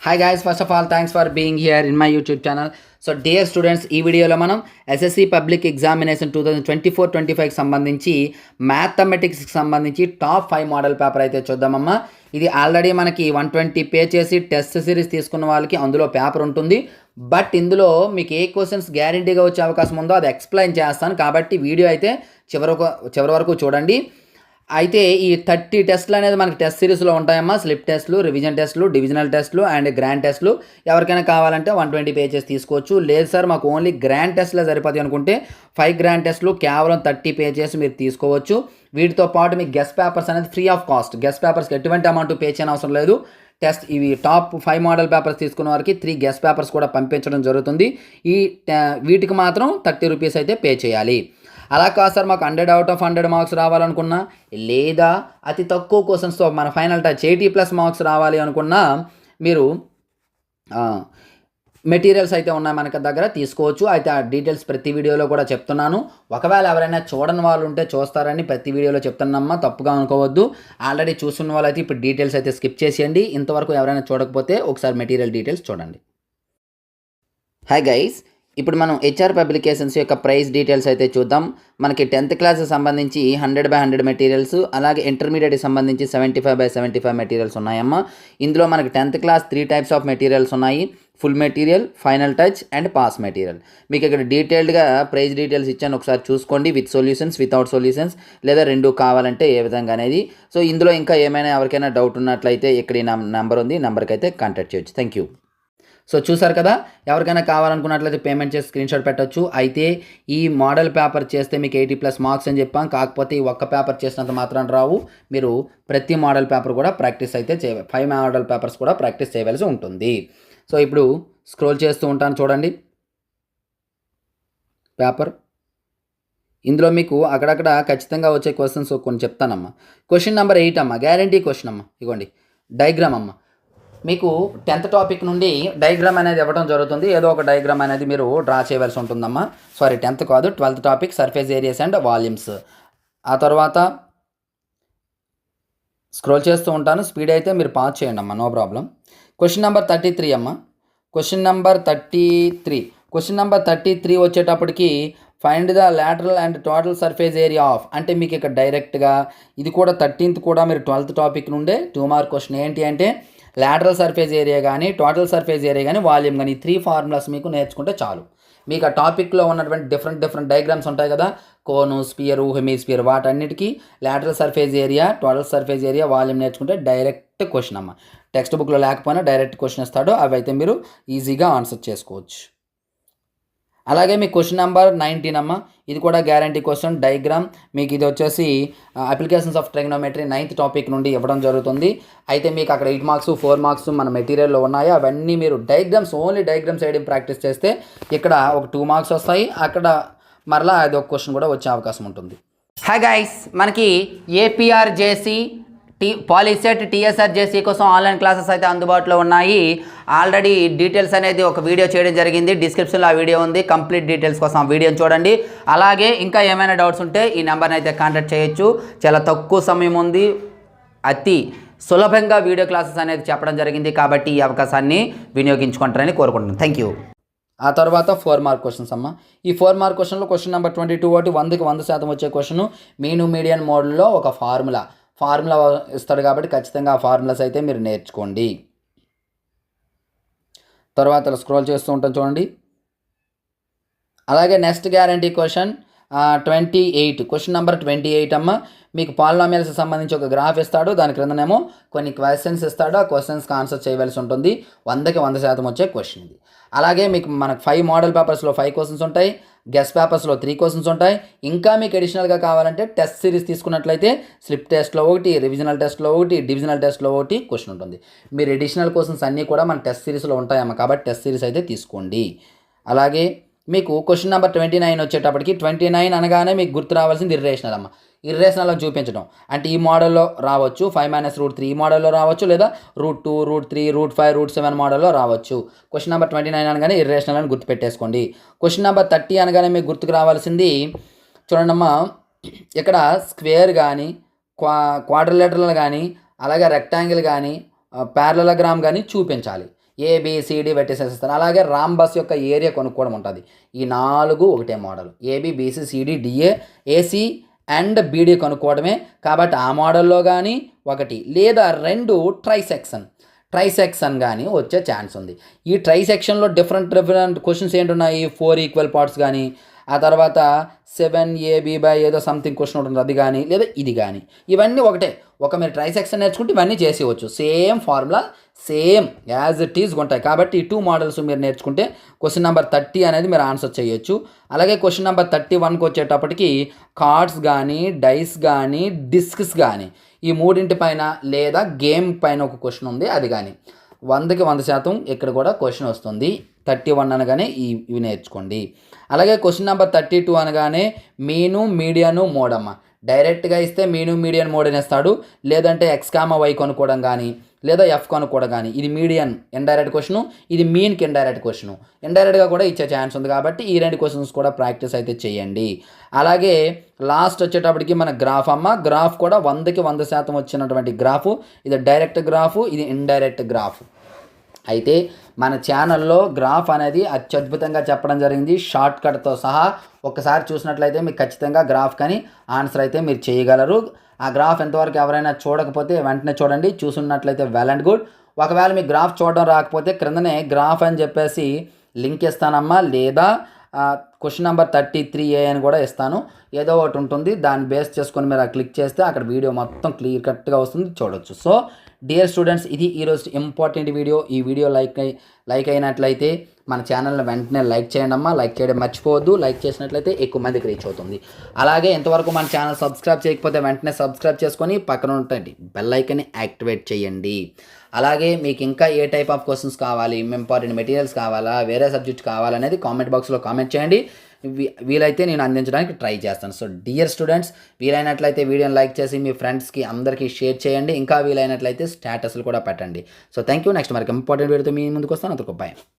Hi guys, first of all thanks for being here in my YouTube channel. So dear students, ఈ వీడియోలో మనం SSC public examination 2024-25కి సంబంధించి మ్యాథమెటిక్స్కి సంబంధించి top 5 model paper అయితే చూద్దామమ్మా. ఇది already మనకి 120 పే చేసి టెస్ట్ సిరీస్ తీసుకున్న వాళ్ళకి అందులో పేపర్ ఉంటుంది. బట్ ఇందులో మీకు ఏ క్వశ్చన్స్ గ్యారంటీగా వచ్చే అవకాశం ఉందో అది ఎక్స్ప్లెయిన్ చేస్తాను. కాబట్టి వీడియో అయితే చివరి వరకు చూడండి. అయితే ఈ 30 టెస్ట్లు అనేది మనకి టెస్ట్ సిరీస్లో ఉంటాయమ్మా. స్లిప్ టెస్ట్లు, రివిజన్ టెస్ట్లు, డివిజనల్ టెస్ట్లు అండ్ గ్రాండ్ టెస్ట్లు. ఎవరికైనా కావాలంటే 120 పేజెస్ తీసుకోవచ్చు. లేదు సార్ మాకు ఓన్లీ గ్రాండ్ టెస్ట్లే సరిపోతాయి అనుకుంటే 5 గ్రాండ్ టెస్ట్లు కేవలం 30 పేజెస్ మీరు తీసుకోవచ్చు. వీటితో పాటు మీకు గెస్ట్ పేపర్స్ అనేది ఫ్రీ ఆఫ్ కాస్ట్. గెస్ట్ పేపర్స్కి ఎటువంటి అమౌంట్ పే చేయని అవసరం లేదు. ఇవి టాప్ 5 మోడల్ పేపర్స్ తీసుకున్న వారికి 3 గెస్ట్ పేపర్స్ కూడా పంపించడం జరుగుతుంది. వీటికి మాత్రం 30 రూపీస్ అయితే పే చేయాలి. అలా కాదు సార్ మాకు 100 out of 100 మార్క్స్ రావాలనుకున్నా, లేదా అతి తక్కువ క్వశ్చన్స్తో మన ఫైనల్ టచ్ 80+ మార్క్స్ రావాలి అనుకున్నా మీరు మెటీరియల్స్ అయితే ఉన్నాయి మనకి దగ్గర, తీసుకోవచ్చు. అయితే ఆ డీటెయిల్స్ ప్రతి వీడియోలో కూడా చెప్తున్నాను. ఒకవేళ ఎవరైనా చూడని వాళ్ళు ఉంటే చూస్తారని ప్రతి వీడియోలో చెప్తున్నామ్మా, తప్పుగా అనుకోవద్దు. ఆల్రెడీ చూస్తున్న వాళ్ళు అయితే ఇప్పుడు డీటెయిల్స్ అయితే స్కిప్ చేసేయండి. ఇంతవరకు ఎవరైనా చూడకపోతే ఒకసారి మెటీరియల్ డీటెయిల్స్ చూడండి. హాయ్ గైస్, ఇప్పుడు మనం హెచ్ఆర్ పబ్లికేషన్స్ యొక్క ప్రైస్ డీటెయిల్స్ అయితే చూద్దాం. మనకి 10th క్లాస్ సంబంధించి 100/100 మెటీరియల్స్, అలాగే ఇంటర్మీడియట్ సంబంధించి 75/75 మెటీరియల్స్ ఉన్నాయమ్మా. ఇందులో మనకి 10th class 3 types of materials ఉన్నాయి: full material, final touch and pass material. మీకు ఇక్కడ డీటెయిల్డ్గా ప్రైస్ డీటెయిల్స్ ఇచ్చాను, ఒకసారి చూసుకోండి. విత్ సొల్యూషన్స్, వితౌట్ సొల్యూషన్స్, లేదా 2 కావాలంటే ఏ విధంగా అనేది. సో ఇందులో ఇంకా ఏమైనా ఎవరికైనా డౌట్ ఉన్నట్లయితే ఇక్కడ ఈ నెంబర్ ఉంది, నెంబర్కి అయితే కాంటాక్ట్ చేయొచ్చు. Thank you. సో చూసారు కదా, ఎవరికైనా కావాలనుకున్నట్లయితే పేమెంట్ చేసి స్క్రీన్షాట్ పెట్టచ్చు. అయితే ఈ మోడల్ పేపర్ చేస్తే మీకు 80+ మార్క్స్ అని చెప్పాం. కాకపోతే ఈ ఒక్క పేపర్ చేసినంత మాత్రం రావు. మీరు ప్రతి మోడల్ పేపర్ కూడా ప్రాక్టీస్ అయితే 5 మోడల్ పేపర్స్ కూడా ప్రాక్టీస్ చేయవలసి ఉంటుంది. సో ఇప్పుడు స్క్రోల్ చేస్తూ ఉంటాను, చూడండి పేపర్. ఇందులో మీకు అక్కడక్కడ ఖచ్చితంగా వచ్చే క్వశ్చన్స్ కొన్ని చెప్తానమ్మా. క్వశ్చన్ నెంబర్ 8 అమ్మా, గ్యారంటీ క్వశ్చన్ అమ్మా. ఇగోండి డయాగ్రామ్ అమ్మ. మీకు 10th టాపిక్ నుండి డయాగ్రామ్ అనేది ఇవ్వడం జరుగుతుంది. ఏదో ఒక డయాగ్రామ్ అనేది మీరు డ్రా చేయవలసి ఉంటుందమ్మా. సారీ 10th కాదు, 12th topic surface areas and volumes. ఆ తర్వాత స్క్రోల్ చేస్తూ ఉంటాను, స్పీడ్ అయితే మీరు పాస్ చేయండి అమ్మా, నో ప్రాబ్లం. క్వశ్చన్ నెంబర్ 33 అమ్మ. క్వశ్చన్ నెంబర్ 33 వచ్చేటప్పటికి find the lateral and total surface area of, అంటే మీకు ఇక్కడ డైరెక్ట్గా ఇది కూడా 13th కూడా మీరు 12th టాపిక్ నుండే 2 మార్క్ క్వశ్చన్. ఏంటి అంటే లాటరల్ సర్ఫేస్ ఏరియా కానీ, టోటల్ సర్ఫేస్ ఏరియా కానీ, వాల్యూమ్ కానీ, 3 ఫార్ములాస్ మీకు నేర్చుకుంటే చాలు. మీకు ఆ టాపిక్లో ఉన్నటువంటి డిఫరెంట్ డయాగ్రామ్స్ ఉంటాయి కదా, కోను, స్పియరు, హెమిస్పియర్, వాటన్నిటికీ lateral surface area, total surface area, volume నేర్చుకుంటే డైరెక్ట్ క్వశ్చన్ అమ్మ. టెక్స్ట్ బుక్లో లేకపోయినా డైరెక్ట్ క్వశ్చన్ ఇస్తాడు, అవి అయితే మీరు ఈజీగా ఆన్సర్ చేసుకోవచ్చు. అలాగే మీ క్వశ్చన్ నెంబర్ 19 అమ్మ. ఇది కూడా గ్యారంటీ క్వశ్చన్, డయాగ్రామ్. మీకు ఇది వచ్చేసి applications of trigonometry 9th topic నుండి ఇవ్వడం జరుగుతుంది. అయితే మీకు అక్కడ 8 మార్క్స్ 4 మార్క్స్ మన మెటీరియల్లో ఉన్నాయి. అవన్నీ మీరు ఓన్లీ డయాగ్రామ్స్ వేయడం ప్రాక్టీస్ చేస్తే ఇక్కడ ఒక 2 మార్క్స్ వస్తాయి. అక్కడ మరలా అది ఒక క్వశ్చన్ కూడా వచ్చే అవకాశం ఉంటుంది. హాయ్ గైస్, మనకి ఏపీఆర్జేసీ, పాలిసెట్, టీఎస్ఆర్జేసీ కోసం ఆన్లైన్ క్లాసెస్ అయితే అందుబాటులో ఉన్నాయి. ఆల్రెడీ డీటెయిల్స్ అనేది ఒక వీడియో చేయడం జరిగింది, డిస్క్రిప్షన్లో ఆ వీడియో ఉంది. కంప్లీట్ డీటెయిల్స్ కోసం ఆ వీడియోని చూడండి. అలాగే ఇంకా ఏమైనా డౌట్స్ ఉంటే ఈ నెంబర్ని అయితే కాంటాక్ట్ చేయొచ్చు. చాలా తక్కువ సమయం ఉంది, అతి సులభంగా వీడియో క్లాసెస్ అనేది చెప్పడం జరిగింది. కాబట్టి ఈ అవకాశాన్ని వినియోగించుకుంటారని కోరుకుంటున్నాను. Thank you. ఆ తర్వాత 4 మార్క్ క్వశ్చన్స్ అమ్మ. ఈ 4 మార్క్ క్వశ్చన్లో క్వశ్చన్ నెంబర్ 22 ఒకటి 100కి 100% వచ్చే క్వశ్చన్. మీను మీడియన్ మోడల్లో ఒక ఫార్ములా ఇస్తాడు కాబట్టి ఖచ్చితంగా ఆ ఫార్ములాస్ అయితే మీరు నేర్చుకోండి. తర్వాత స్క్రోల్ చేస్తూ ఉంటాం, చూడండి. అలాగే next guarantee question 28, question number 28 అమ్మ. మీకు పాలినామియల్స్ సంబంధించి ఒక గ్రాఫ్ ఇస్తాడు, దాని క్రిందనేమో కొన్ని క్వశ్చన్స్ ఇస్తాడు. ఆ క్వశ్చన్స్కి ఆన్సర్ చేయవలసి ఉంటుంది. 100కి 100% వచ్చే క్వశ్చన్ ఇది. అలాగే మీకు మనకు 5 మోడల్ పేపర్స్లో 5 క్వశ్చన్స్ ఉంటాయి, గెస్ట్ పేపర్స్లో 3 క్వశ్చన్స్ ఉంటాయి. ఇంకా మీకు అడిషనల్గా కావాలంటే టెస్ట్ సిరీస్ తీసుకున్నట్లయితే స్లిప్ టెస్ట్లో 1, రివిజనల్ టెస్ట్లో 1, డివిజనల్ టెస్ట్లో 1 క్వశ్చన్ ఉంటుంది. మీరు అడిషనల్ క్వశ్చన్స్ అన్నీ కూడా మన టెస్ట్ సిరీస్లో ఉంటాయమ్మ, కాబట్టి టెస్ట్ సిరీస్ అయితే తీసుకోండి. అలాగే మీకు క్వశ్చన్ నెంబర్ 29 వచ్చేటప్పటికి 29 అనగానే మీకు గుర్తు రావాల్సింది ఇర్రేషనల్ అమ్మ. ఇర్రేషనల్లో చూపించడం అంటే ఈ మోడల్లో రావచ్చు, 5 - √3 ఈ మోడల్లో రావచ్చు, లేదా √2, √3, √5, √7 మోడల్లో రావచ్చు. క్వశ్చన్ నెంబర్ 29 అనగానే ఇర్రేషనల్ అని గుర్తుపెట్టేసుకోండి. క్వశ్చన్ నెంబర్ 30 అనగానే మీకు గుర్తుకు రావాల్సింది చూడండమ్మా, ఇక్కడ స్క్వేర్ కానీ, క్వాడ్రిలేటరల్ కానీ, అలాగే రెక్టాంగిల్ కానీ, ప్యారలలోగ్రామ్ కానీ చూపించాలి. ఏబిసిడి పెట్టేసేస్తాను. అలాగే రాంబస్ యొక్క ఏరియా కొనుక్కోవడం ఉంటుంది. ఈ 4 ఒకటే model. A B, B C, C D, D A, A C and B D కొనుక్కోవడమే. కాబట్టి ఆ మోడల్లో కానీ ఒకటి లేదా 2 ట్రైసెక్షన్ కానీ వచ్చే ఛాన్స్ ఉంది. ఈ ట్రైసెక్షన్లో డిఫరెంట్ క్వశ్చన్స్ ఏంటున్నాయి, 4 ఈక్వల్ పార్ట్స్ కానీ, ఆ తర్వాత 7ab బై ఏదో సంథింగ్ క్వశ్చన్ ఉంటుంది అది కానీ, లేదా ఇది కానీ, ఇవన్నీ ఒకటే. మీరు ట్రైసెక్షన్ నేర్చుకుంటే ఇవన్నీ చేసేవచ్చు. Same formula, same as it is ఉంటాయి. కాబట్టి ఈ 2 మోడల్స్ మీరు నేర్చుకుంటే క్వశ్చన్ నెంబర్ 30 అనేది మీరు ఆన్సర్ చేయొచ్చు. అలాగే క్వశ్చన్ నెంబర్ 31కి వచ్చేటప్పటికి కార్డ్స్ కానీ, డైస్ కానీ, డిస్క్స్ కానీ, ఈ మూడింటి పైన లేదా గేమ్ పైన ఒక క్వశ్చన్ ఉంది, అది కానీ 100కి 100% ఇక్కడ కూడా క్వశ్చన్ వస్తుంది. 31 అనగానే ఇవి నేర్చుకోండి. అలాగే క్వశ్చన్ నెంబర్ 32 అనగానే మీను, మీడియను, మోడమ్మ. డైరెక్ట్గా ఇస్తే మీను, మీడియన్, మోడ్ అనేస్తాడు. లేదంటే XY కొనుక్కోవడం కానీ, లేదా ఎఫ్ కొనుక్కోవడం కానీ. ఇది మీడియన్ ఇండైరెక్ట్ క్వశ్చను, ఇది మీన్కి ఇండైరెక్ట్ క్వశ్చను. ఇండైరెక్ట్గా కూడా ఇచ్చే ఛాన్స్ ఉంది. కాబట్టి ఈ 2 క్వశ్చన్స్ కూడా ప్రాక్టీస్ అయితే చేయండి. అలాగే లాస్ట్ వచ్చేటప్పటికి మన గ్రాఫ్ గ్రాఫ్ కూడా 100కి 100% వచ్చినటువంటి గ్రాఫు. ఇది డైరెక్ట్ గ్రాఫు, ఇది ఇండైరెక్ట్ గ్రాఫ్. అయితే మన ఛానల్లో గ్రాఫ్ అనేది అత్యద్భుతంగా చెప్పడం జరిగింది, షార్ట్ కట్తో సహా. ఒక్కసారి చూసినట్లయితే మీకు ఖచ్చితంగా గ్రాఫ్ కానీ ఆన్సర్ అయితే మీరు చేయగలరు. ఆ గ్రాఫ్ ఎంతవరకు ఎవరైనా చూడకపోతే వెంటనే చూడండి, చూసున్నట్లయితే వెల్ అండ్ గుడ్. ఒకవేళ మీకు గ్రాఫ్ చూడడం రాకపోతే క్రిందనే గ్రాఫ్ అని చెప్పేసి లింక్ ఇస్తానమ్మా, లేదా క్వశ్చన్ నెంబర్ 33A అని కూడా ఇస్తాను. ఏదో ఒకటి ఉంటుంది, దాన్ని బేస్ చేసుకొని మీరు క్లిక్ చేస్తే అక్కడ వీడియో మొత్తం క్లియర్ కట్గా వస్తుంది, చూడొచ్చు. సో డియర్ స్టూడెంట్స్, ఇది ఈరోజు ఇంపార్టెంట్ వీడియో. ఈ వీడియో లైక్ అయినట్లయితే మన ఛానల్ని వెంటనే లైక్ చేయండి అమ్మా. లైక్ చేయడం మర్చిపోవద్దు. లైక్ చేసినట్లయితే ఎక్కువ మందికి రీచ్ అవుతుంది. అలాగే ఇంతవరకు మన ఛానల్ సబ్స్క్రైబ్ చేయకపోతే వెంటనే సబ్స్క్రైబ్ చేసుకొని పక్కన ఉంటుంది బెల్ ఐకాన్ని యాక్టివేట్ చేయండి. అలాగే మీకు ఇంకా ఏ టైప్ ఆఫ్ క్వశ్చన్స్ కావాలి, ఇంపార్టెంట్ మెటీరియల్స్ కావాలా, వేరే సబ్జెక్ట్ కావాలనేది కామెంట్ బాక్స్లో కామెంట్ చేయండి. వీలైతే నేను అందించడానికి ట్రై చేస్తాను. సో డియర్ స్టూడెంట్స్, వీలైనట్లయితే వీడియోని లైక్ చేసి మీ ఫ్రెండ్స్కి అందరికీ షేర్ చేయండి. ఇంకా వీలైనట్లయితే స్టేటస్లు కూడా పెట్టండి. So thank you. నెక్స్ట్ మరికి ఇంపార్టెంట్ వీడియోతో మీ ముందుకు వస్తాను. అంతకు బాయ్.